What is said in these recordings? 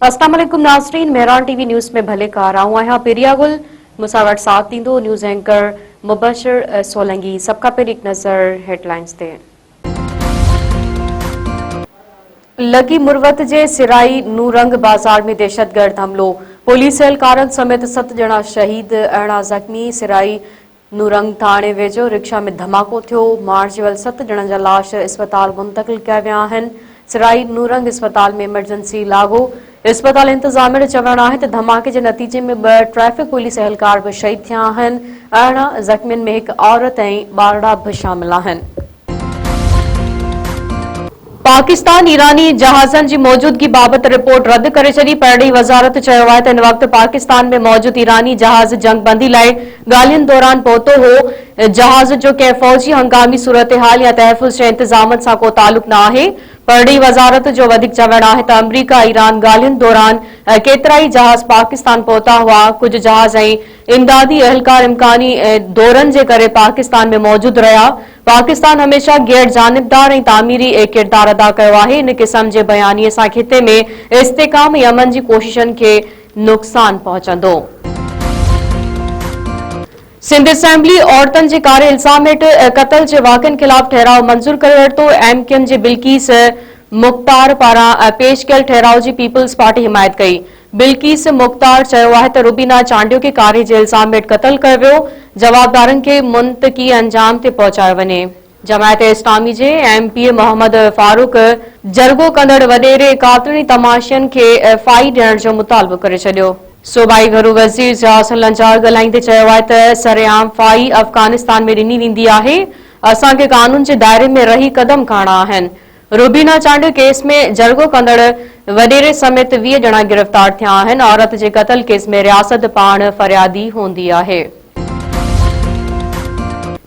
अस्सलाम वालेकुम नाज़रीन, मेहरान टीवी न्यूज़ में भले कार आऊं आहियां पेरियागुल मुसावट साथ दींदो न्यूज़ एंकर मुबशर सोलंगी। सबका पहिरीं हिकु नज़र हेडलाइंस ते। लगी मुरवत जे सिराई नूरंग बाजार में दहशतगर्द हमलो, पुलिस एहलकारनि समेत 7 ॼणा शहीद, 18 ज़ख़्मी। सिराई नूरंग थाणे वेझो रिक्शा में धमाको थियो, मारिजी वियल 7 ॼणनि जा लाश अस्पताल मुंतक़िल कया विया आहिनि। सिराई नूरंग अस्पताल में इमरजेंसी लागू। अस्पताल इंतजामिया जो चवणु आहे त धमाके जे नतीजे में 2 ट्रैफिक पुलिस एहलकार भी शहीद थिया आहिनि। 18 ज़ख़्मियुनि में हिकु औरत ऐं 12 भी शामिल आहिनि। पाकिस्तान ईरानी जहाज़नि जी मौजूदगी बाबति रिपोर्ट रद्द करे छॾी। परॾेही वज़ारत चयो आहे त हिन वक़्तु पाकिस्तान में मौजूद ईरानी जहाज़ जंगबंदी लाइ ॻाल्हियुनि दौरान पहुतो हो। जहाज़ जो कंहिं फ़ौजी हंगामी सूरतहाल या तहफ़ुज़ जे इंतज़ामनि सां को तालुक़ न आहे। परॾेही वज़ारत जो वधीक चवणु आहे त अमरीका ईरान ॻाल्हियुनि दौरान केतिरा ई जहाज़ पाकिस्तान पहुता हुआ। कुझु जहाज़ ऐं इमदादी एहलकार इम्कानी दौरनि जे करे पाकिस्तान में मौजूद रहिया। पाकिस्तान हमेशा गैर जानिबदार ऐं तामीरी किरदार अदा कयो आहे। इन क़िस्म जे बयानीअ सां खिते में इस्तेहकाम ऐं अमन जी कोशिशनि खे नुक़सान पहुचंदो। सिंध असेंबली औरतनि जे कारे इल्ज़ाम हेठि क़त्ल जे वाक़िअनि ख़िलाफ़ ठहराव मंज़ूर करे वरितो। MQM जे बिल्किस मुख़्तार पारां पेश कयल ठहराव जी पीपल्स पार्टी हिमायत कई। बिल्किस मुख़्तार चयो आहे त रुबीना चांडियो खे कारे जे इल्ज़ाम हेठि क़त्ल कयो वियो, जवाबदारनि खे मुंतकी अंजाम ते पहुचायो वञे। जमायत इस्लामी जे MP मोहम्मद फारूक जरगो कंदड़ वॾेरे कातली तमाशनि खे फाई ॾियण जो मुतालबो करे छॾियो। सूबाई घरू वज़ीर जहासन लंजार ॻाल्हाईंदे चयो आहे त सरेआम फाई अफ़गानिस्तान में ॾिनी वेंदी आहे। असांखे कानून जे दायरे में रही कदम खणणा आहिनि। रुबीना चांडियो केस में जरगो कंदड़ वॾेरे समेत 20 ॼणा गिरफ़्तार थिया आहिनि। औरत जे क़त्ल केस में रियासत पाण फरियादी हूंदी आहे।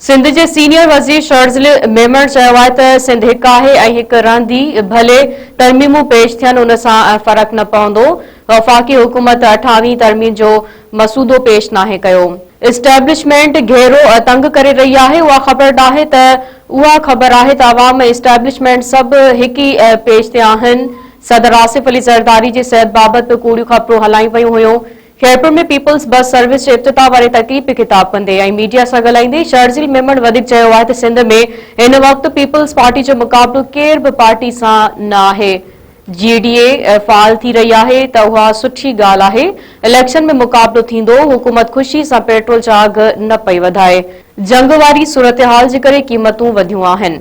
सिंध जे सीनियर वज़ीर शर्जिल मेमण चयो आहे त सिंध हिकु आहे ऐं हिकु रहंदी। भले तरमीमूं पेश थियनि उन सां फ़र्क़ु न पवंदो। वफ़ाक़ी हुकूमत 28वीं तरमीम जो मसूदो पेश नाहे कयो। इस्टेब्लिशमेंट घेरो तंग करे रही आहे। उहा ख़बर आहे त अवाम इस्टेब्लिशमेंट सभु हिकु ई पेश थिया आहिनि। सदर आसिफ अली ज़रदारी जी सिहत बाबति कूड़ियूं ख़बरूं हलाई वयूं हुयूं। खैरपुर में पीपल्स बस सर्विस जे इफ्तिताह वारे तक़रीब में ख़िताब कंदे ऐं मीडिया सां ॻाल्हाईंदे शर्जिल मेमण वधीक चयो आहे त सिंध में हिन वक़्तु पीपल्स पार्टी जो मुक़ाबिलो केर बि पार्टी सां न आहे। GDA फ़ाल थी रही आहे त उहा सुठी ॻाल्हि आहे। इलेक्शन में मुक़ाबिलो थींदो। हुकूमत ख़ुशी सां पेट्रोल जा अघ न पई वधाए। जंग वारी सूरतहाल जे करे क़ीमतूं वधियूं आहिनि।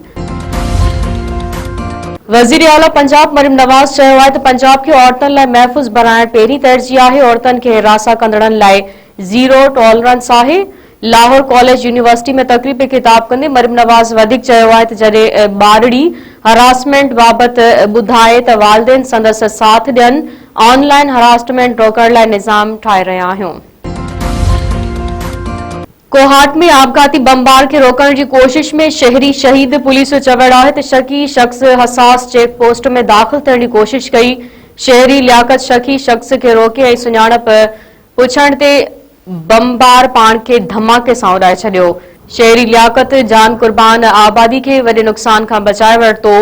वज़ीर आला पंजाब मरीम नवाज़ चयो आहे त पंजाब खे औरतुनि लाइ महफ़ूज़ बणाइण पहिरीं तरजीह आहे। औरतुनि खे हिरासा कंदड़नि लाइ ज़ीरो टॉलरेंस आहे। लाहौर कॉलेज यूनिवर्सिटी में तक़रीब में ख़िताब कंदे मरीम नवाज़ वधीक चयो आहे त जॾहिं ॿारड़ी हरासमेंट बाबति ॿुधाए त वालिदैन संदसि साथ ॾियनि। ऑनलाइन हरासमेंट रोकण लाइ निज़ाम ठाहे रहिया आहियूं। कोहाट में आपघाती बमबार के रोकण की कोशिश में शहरी शहीद। पुलिस जो चवणु आहे त शकी शख्स हसास चेक पोस्ट में दाख़िल थियण की कोशिश कई। शहरी लियाकत शकी शख्स के रोके ऐं सुञाणप पुछण ते बमबार पाण के धमाके सां उॾाए छॾियो। शहरी लियाकत जान कुर्बान आबादी के वॾे नुक़सान खां बचाए वरितो।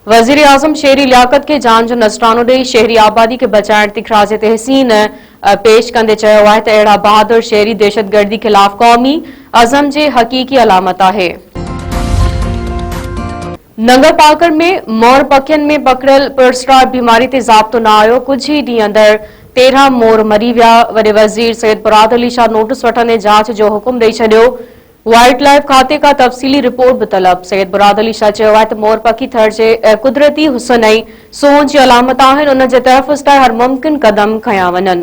वज़ीर आज़म शहरी लियाकत के जान जो नज़रानो ॾेई शहरी आबादी के बचाइण ते ख़राज तहसीन पेश कंदे चयो आहे त अहिड़ा बहादुर शहरी दहशतगर्दी ख़िलाफ़ क़ौमी अज़म जे हक़ीक़ी अलामत आहे। नंगर पाकड़ में मोर पखियुनि में पकड़ियल पुरस्टार बीमारी ते ज़ाब्तो न आयो। कुछ ई ॾींहं अंदरि 13 मोर मरी विया। वॾे वज़ीर सैयद मुराद अली शाह नोटिस वठंदे जांच जो हुकुम ॾेई छॾियो। वाइल्ड लाइफ खाते का तफ़सीली रिपोर्ट भी तलब। सैयद मुराद अली शाह चयो आहे त मोर पखी थर जे कुदरती हुसन ऐं सोच जी अलामत आहिनि। उन जे तहफ़ुज़ लाइ हर मुमकिन कदम खंया वञनि।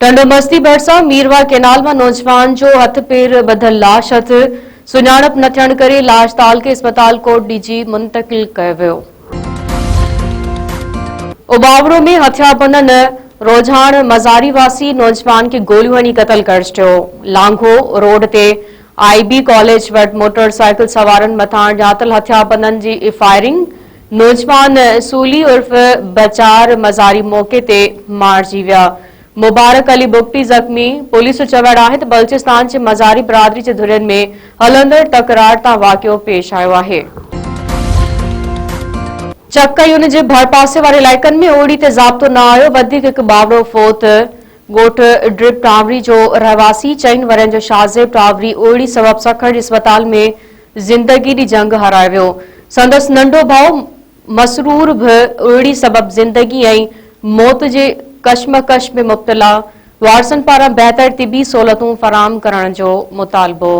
टंडो मस्ती भरिसां मीरवा केनाल में नौजवान जो हथ पेर बधल लाश हथ सुञाणप न थियण करे लाश ताल के अस्पताल कोट DG मुंतकिल कयो वियो। उबावड़ो में हथियारबंदन रोजान मज़ारी वासी नौजवान के गोलियूं हणी क़त्ल करे छॾियो। लांघो रोड ते IB कॉलेज वटि मोटरसाइकिल सवारनि मथां ॼातल हथियारबंदन जी फायरिंग। नौजवान सूली उर्फ बचार मज़ारी मौके ते मारिजी विया। मुबारक अली बुगटी ज़ख़्मी। पुलिस जो चवणु आहे त बलूचिस्तान जे मज़ारी बिरादरी जे धुरियुनि में हलंदड़ तकरार तां वाक़ियो पेश आयो आहे। चक उन जे भर पासे वारे इलाइक़नि में ओड़ी ते ज़ाब्तो न आयो। वधीक हिकु बावड़ो फोत ॻोठ ड्रिप टावरी जो रहवासी 4 वरनि जो शाहज़ेब टावरी ओड़ी सबब सखड़ अस्पताल में ज़िंदगी दी जंग हाराए वियो। संदसि नंढो भाउ मसरूर भी ओड़ी सबब ज़िंदगी ऐं मौत जे कश्मकश में मुब्तला। वारसन पारां बहितर तिबी सहूलतूं फराहम करण जो मुतालबो।